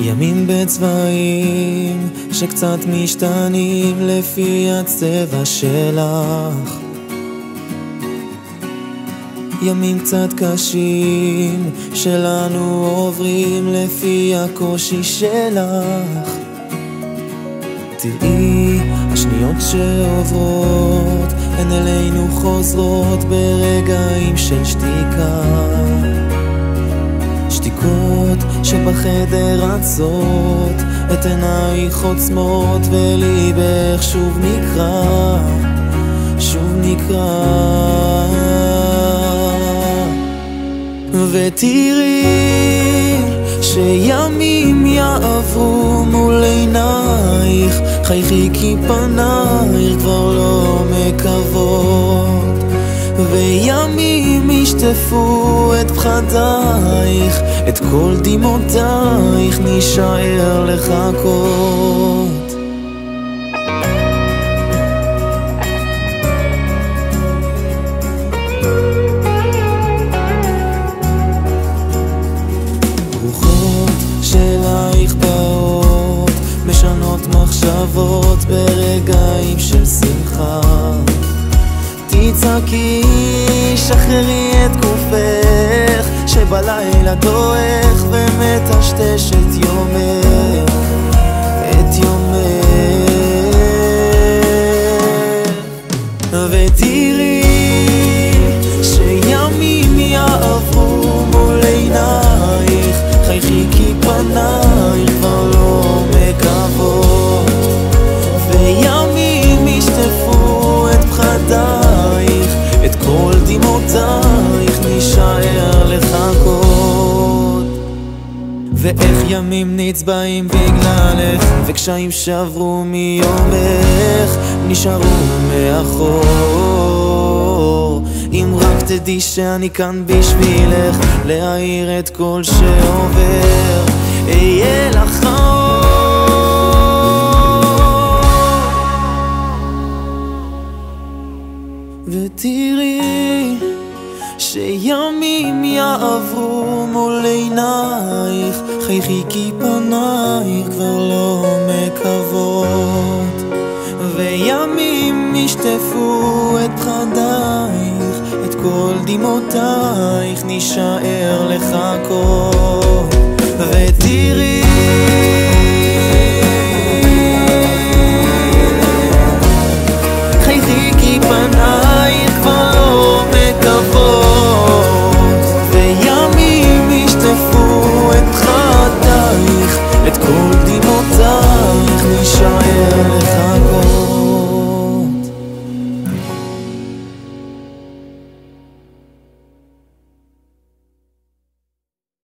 ימים בצבעים שקצת משתנים לפי הצבע שלך, ימים קצת קשים שלנו עוברים לפי הקושי שלך. תראי, השניות שעוברות הן אלינו חוזרות ברגעים של שתיקה, שתיקות שבחדר רצות, את עינייך עוצמות וליבך שוב נקרא, שוב נקרא. ותראי שימים יעברו מול עינייך, חייכי כי פנייך כבר לא מקוות, וימים ישטפו את פחדייך, את כל דמעותייך נשאר לחכות. רוחות שלייך באות משנות מחשבות ברגעים של שמחה, תצעקי, שחררי את גופך שבלילה דועך ומטשטש את יומך, את יומך. ותראי שימים יעברו מול עינייך, חייכי כי פנייך כבר לא מקוות, וימים ישטפו את פחדייך, את כל דמעותייך נשאר לחכות. ואיך ימים נצבעים בגללך, וקשיים שעברו מיומך נשארו מאחור. אם רק תדעי שאני כאן בשבילך, להאיר את כל שעובר, אהיה לך ותראי שימים יעברו מול עינייך, חייכי כי פנייך כבר לא מקוות, וימים ישטפו את פחדייך, את כל דמעותייך נשאר לחכות. ותראי